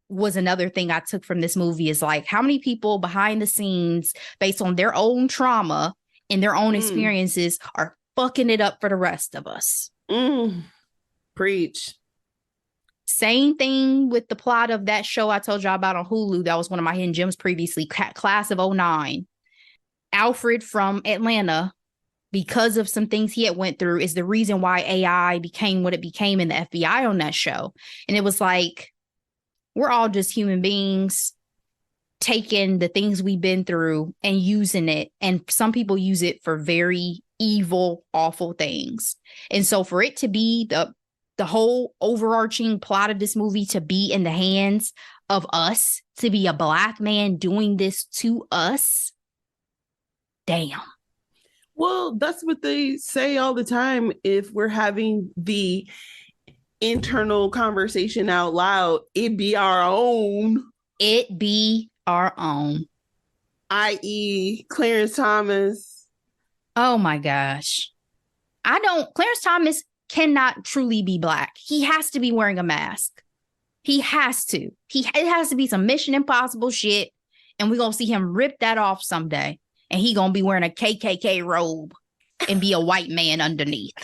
was another thing I took from this movie, is like, how many people behind the scenes, based on their own trauma and their own experiences, are fucking it up for the rest of us. Preach. Same thing with the plot of that show I told y'all about on Hulu. That was one of my hidden gems previously, Class of 09. Alfred from Atlanta, because of some things he had went through, is the reason why AI became what it became in the FBI on that show. And it was like, we're all just human beings taking the things we've been through and using it. And some people use it for very evil, awful things. And so for it to be the whole overarching plot of this movie to be in the hands of us, to be a Black man doing this to us, damn. Well, that's what they say all the time. If we're having the internal conversation out loud, it be our own. It be our own. I.e. Clarence Thomas. Oh my gosh. Clarence Thomas cannot truly be Black. He has to be wearing a mask. He has to. It has to be some Mission Impossible shit, and we're going to see him rip that off someday, and he going to be wearing a KKK robe and be a white man underneath.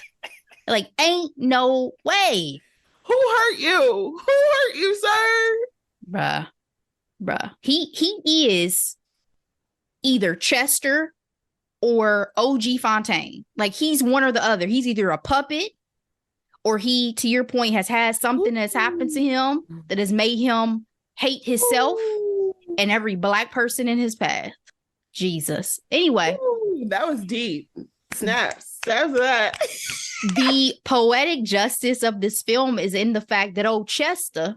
Like, ain't no way. Who hurt you? Who hurt you, sir? Bruh. He is either Chester or OG Fontaine. Like, he's one or the other. He's either a puppet or he, to your point, has had something that's happened to him that has made him hate himself and every Black person in his path. Jesus. Anyway. Ooh, that was deep. Snaps. That's that. The poetic justice of this film is in the fact that old Chester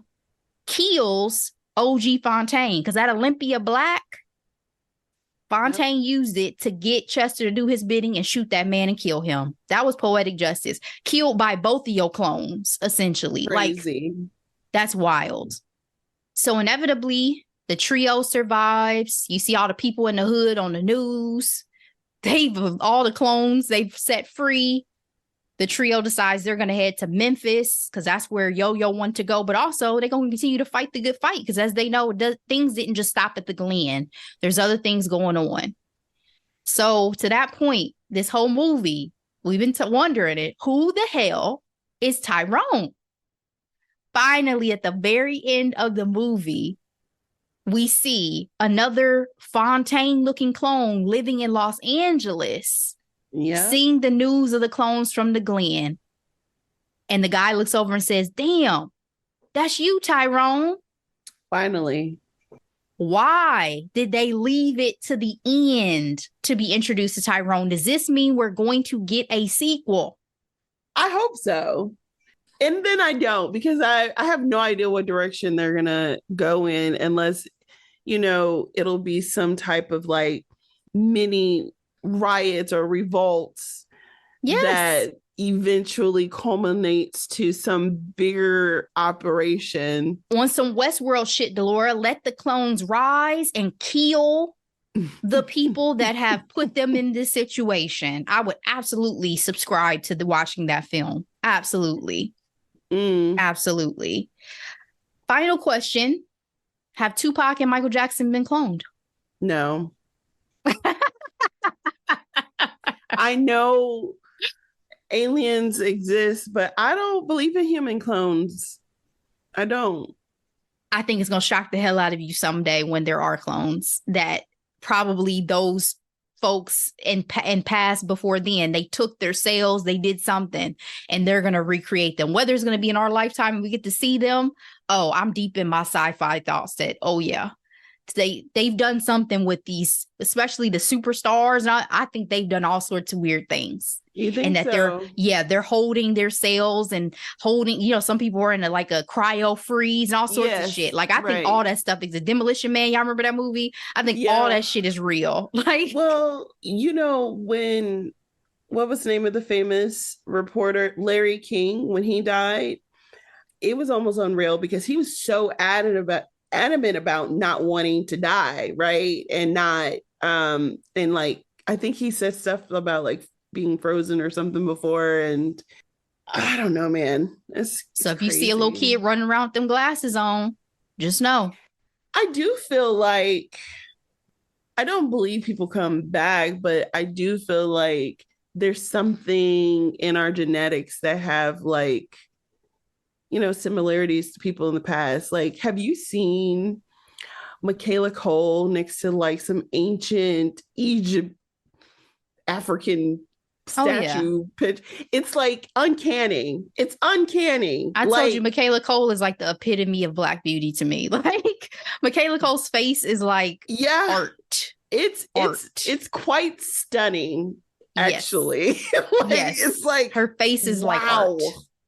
kills OG Fontaine, because at Olympia Black, Fontaine used it to get Chester to do his bidding and shoot that man and kill him. That was poetic justice. Killed by both of your clones, essentially. Crazy. Like, that's wild. So inevitably, the trio survives. You see all the people in the hood on the news. All the clones they've set free. The trio decides they're going to head to Memphis because that's where Yo-Yo wanted to go. But also, they're going to continue to fight the good fight because, as they know, things didn't just stop at the Glen. There's other things going on. So, to that point, this whole movie, we've been wondering it. Who the hell is Tyrone? Finally, at the very end of the movie, we see another Fontaine-looking clone living in Los Angeles. Yeah. Seeing the news of the clones from the Glen. And the guy looks over and says, damn, that's you, Tyrone. Finally. Why did they leave it to the end to be introduced to Tyrone? Does this mean we're going to get a sequel? I hope so. And then I don't, because I have no idea what direction they're going to go in unless, it'll be some type of like mini riots or revolts that eventually culminates to some bigger operation. On some Westworld shit, Delora, let the clones rise and kill the people that have put them in this situation. I would absolutely subscribe to watching that film. Absolutely. Absolutely. Final question. Have Tupac and Michael Jackson been cloned? No. I know aliens exist, but I don't believe in human clones. I don't. I think it's going to shock the hell out of you someday when there are clones that probably those folks in past before then, they took their cells, they did something, and they're going to recreate them. Whether it's going to be in our lifetime and we get to see them, I'm deep in my sci-fi thoughts that, they've done something with these, especially the superstars. And I think they've done all sorts of weird things. You think and that so? they're holding their cells and holding, some people are in like a cryo freeze and all sorts of shit. Like, I think all that stuff is a Demolition Man. Y'all remember that movie? I think all that shit is real. Like, well, what was the name of the famous reporter, Larry King, when he died, it was almost unreal because he was so adamant about not wanting to die, right? And not and like I think he said stuff about like being frozen or something before, and I don't know, man. It's if crazy. You see a little kid running around with them glasses on, just know. I do feel like, I don't believe people come back, but I do feel like there's something in our genetics that have like, similarities to people in the past. Like, have you seen Michaela Cole next to like some ancient Egypt African statue pitch? It's like uncanny. It's uncanny. I told you Michaela Cole is like the epitome of Black beauty to me. Like, Michaela Cole's face is like art. It's quite stunning, actually. It's like her face is like art.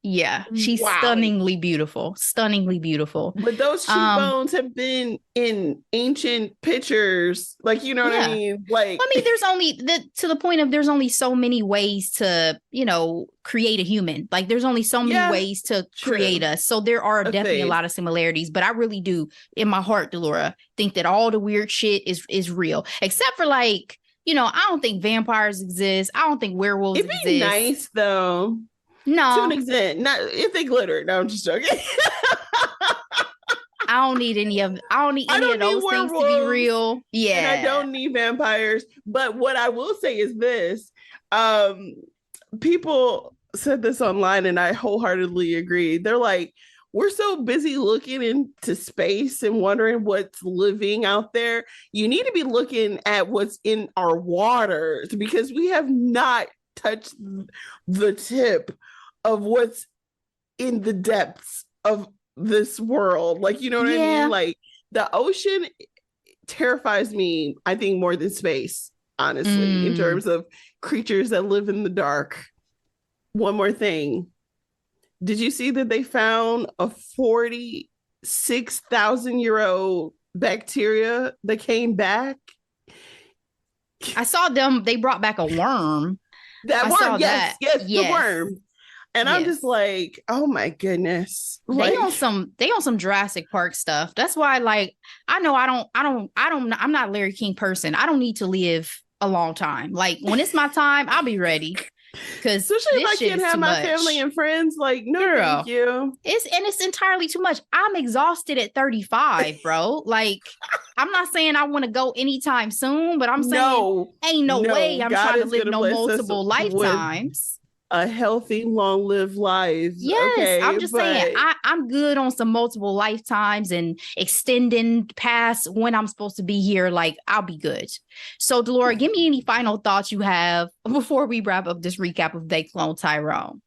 Yeah, she's stunningly beautiful. Stunningly beautiful. But those cheekbones have been in ancient pictures. Like, you know what I mean? Like, there's only to the point of there's only so many ways to, create a human. Like, there's only so many ways to create us. So there are definitely a lot of similarities. But I really do, in my heart, Delora, think that all the weird shit is real. Except for like, I don't think vampires exist. I don't think werewolves exist. It'd be nice though. No. To an extent. Not if they glitter. No, I'm just joking. I don't need any of those things to be real. Yeah. And I don't need vampires. But what I will say is this. People said this online and I wholeheartedly agree. They're like, we're so busy looking into space and wondering what's living out there. You need to be looking at what's in our waters because we have not touched the tip of what's in the depths of this world. Like, you know what I mean? Yeah. Like the ocean terrifies me, I think, more than space, honestly, in Mm. terms of creatures that live in the dark. One more thing. Did you see that they found a 46,000-year-old bacteria that came back? I saw them. They brought back a worm. That I worm, saw yes, that. yes, the Yes. worm. And I'm just Yes. like, oh my goodness. They Like, on some Jurassic Park stuff. That's why, like, I know I'm not Larry King person. I don't need to live a long time. Like, when it's my time, I'll be ready. Because especially if this I shit can't is have too my family much. and friends, like, no, thank Girl. you. It's entirely too much. I'm exhausted at 35, bro. Like, I'm not saying I want to go anytime soon, but I'm saying No, ain't no way no, I'm God trying to is live going to no bless us multiple with lifetimes. a healthy, long lived life. Yes, Okay. I'm just saying But I'm good on some multiple lifetimes and extending past when I'm supposed to be here. Like, I'll be good. So, Delora, give me any final thoughts you have before we wrap up this recap of They Cloned Tyrone.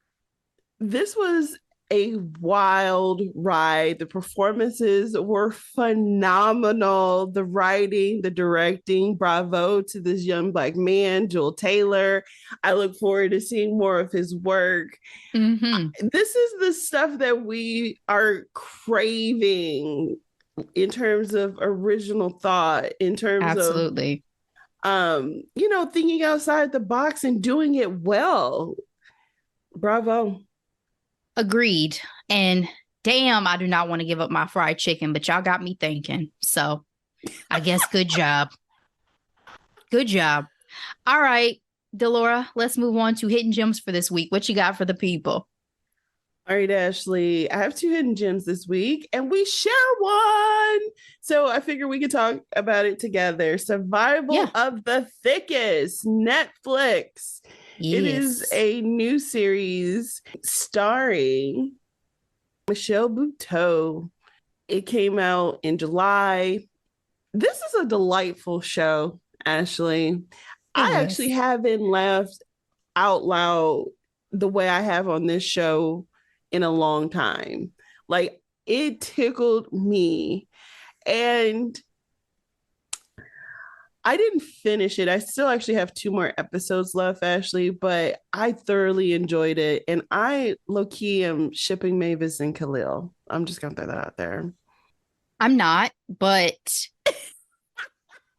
this was a wild ride. The performances were phenomenal. The writing, the directing, bravo to this young Black man, Joel Taylor. I look forward to seeing more of his work. Mm-hmm. This is the stuff that we are craving in terms of original thought, in terms of Absolutely. thinking outside the box and doing it well. Bravo. Agreed. And damn, I do not want to give up my fried chicken, but y'all got me thinking. So I guess good job. Good job. All right, Delora, let's move on to hidden gems for this week. What you got for the people? All right, Ashley, I have two hidden gems this week and we share one. So I figure we could talk about it together. Survival Yeah. of the Thickest, Netflix. It is Yes. a new series starring Michelle Buteau. It came out in July. This is a delightful show, Ashley. It I actually is. haven't laughed out loud the way I have on this show in a long time. Like, it tickled me. And I didn't finish it. I still actually have two more episodes left, Ashley, but I thoroughly enjoyed it. And I low key am shipping Mavis and Khalil. I'm just gonna throw that out there. I'm not, but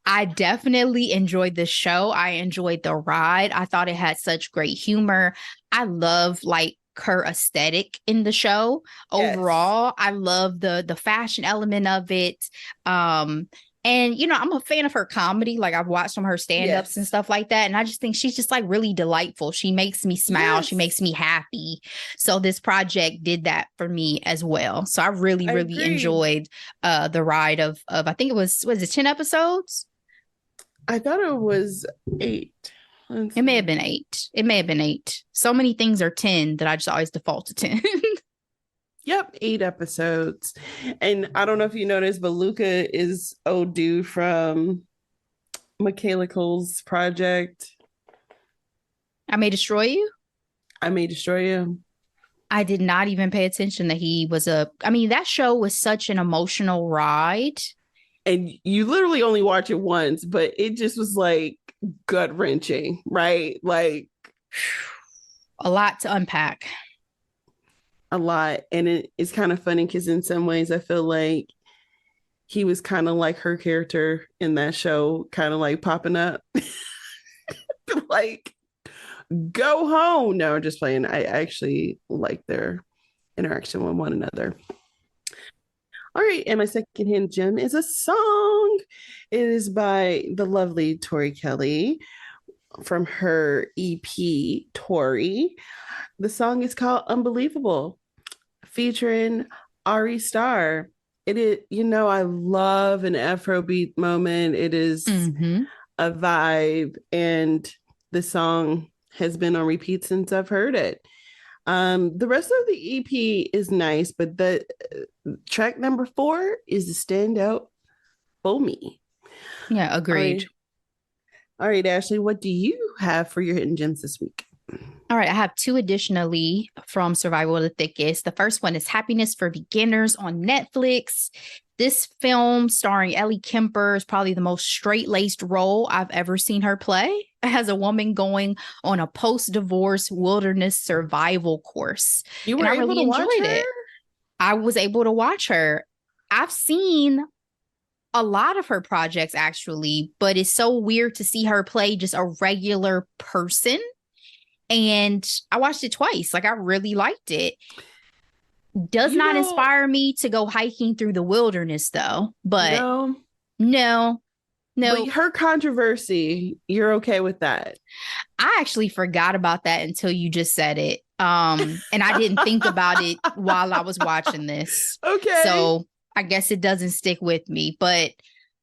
I definitely enjoyed the show. I enjoyed the ride. I thought it had such great humor. I love like her aesthetic in the show. Yes. Overall, I love the fashion element of it. And I'm a fan of her comedy. Like, I've watched some of her stand-ups and Yes. stuff like that. And I just think she's just like really delightful. She makes me smile. She Yes. makes me happy. So this project did that for me as well. So I really, I really agree. enjoyed the ride of I think was it 10 episodes? I thought it was 8. Let's It may have see. been 8. It may have been 8. So many things are 10 that I just always default to 10. Yep, 8 episodes. And I don't know if you noticed, but Luca is old dude from Michaela Cole's project. I May Destroy You. I May Destroy You. I did not even pay attention that he was I mean, that show was such an emotional ride. And you literally only watch it once, but it just was like gut wrenching, right? Like A lot to unpack. a lot. And it's kind of funny because in some ways I feel like he was kind of like her character in that show, kind of like popping up. Like, go home. No, I'm just playing. I actually like their interaction with one another. All right, and my second hidden gem is a song. It is by the lovely Tori Kelly from her EP Tori. The song is called Unbelievable, featuring Ari Starr. It is, I love an Afrobeat moment. It is Mm-hmm. a vibe, and the song has been on repeat since I've heard it. The rest of the EP is nice, but the track number 4 is a standout for me. Yeah, All agreed. right. All right, Ashley, what do you have for your hidden gems this week? All right, I have two additionally from Survival of the Thickest. The first one is Happiness for Beginners on Netflix. This film starring Ellie Kemper is probably the most straight-laced role I've ever seen her play as a woman going on a post-divorce wilderness survival course. You were And I able really to watch enjoyed her? it. I was able to watch her. I've seen a lot of her projects actually, but it's so weird to see her play just a regular person. And I watched it twice. Like, I really liked it. Does not inspire me to go hiking through the wilderness, though. But no. But her controversy, you're okay with that? I actually forgot about that until you just said it. And I didn't think about it while I was watching this. Okay. So I guess it doesn't stick with me. But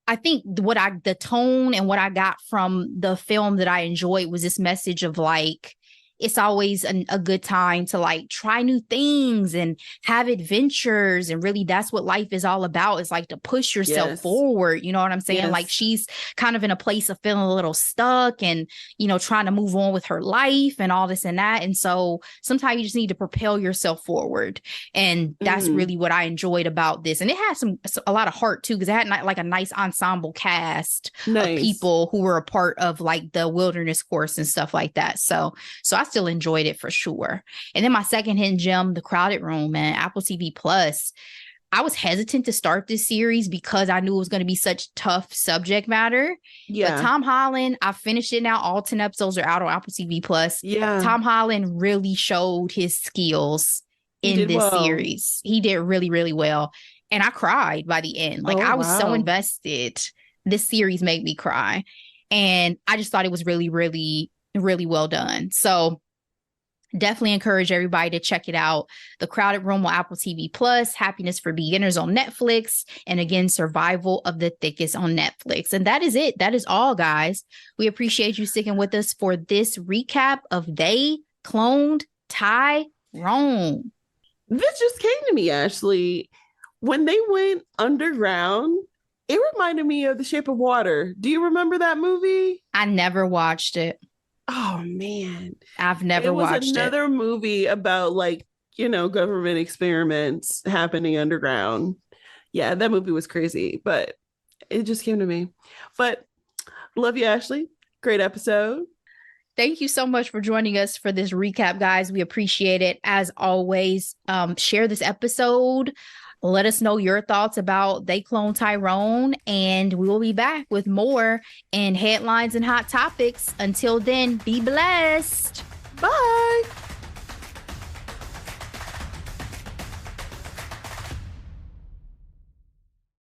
I think the tone and what I got from the film that I enjoyed was this message of like, it's always a good time to like try new things and have adventures. And really that's what life is all about, is like to push yourself forward. You know what I'm saying? Yes. Like she's kind of in a place of feeling a little stuck and, you know, trying to move on with her life and all this and that. And so sometimes you just need to propel yourself forward. And that's really what I enjoyed about this. And it had a lot of heart too, because it had like a nice ensemble cast of people who were a part of like the wilderness course and stuff like that. So I still enjoyed it for sure. And then my second hidden gem, The Crowded Room, man, Apple TV Plus. I was hesitant to start this series because I knew it was going to be such tough subject matter. Yeah. But Tom Holland, I finished it now. All 10 episodes are out on Apple TV Plus. Yeah. Tom Holland really showed his skills in this series. He did really, really well. And I cried by the end. Like I was so invested. This series made me cry. And I just thought it was really, really well done. So definitely encourage everybody to check it out. The Crowded Room on Apple TV Plus, Happiness for Beginners on Netflix, and again, Survival of the Thickest on Netflix. And that is it. That is all, guys. We appreciate you sticking with us for this recap of They Cloned Tyrone. This just came to me, Ashley. When they went underground, it reminded me of The Shape of Water. Do you remember that movie? I never watched it. Oh man, I've never watched it. It was another movie about like, you know, government experiments happening underground. Yeah, that movie was crazy, but it just came to me. But love you, Ashley. Great episode. Thank you so much for joining us for this recap, guys. We appreciate it. As always, share this episode. Let us know your thoughts about They Cloned Tyrone, and we will be back with more and headlines and hot topics. Until then, be blessed. Bye.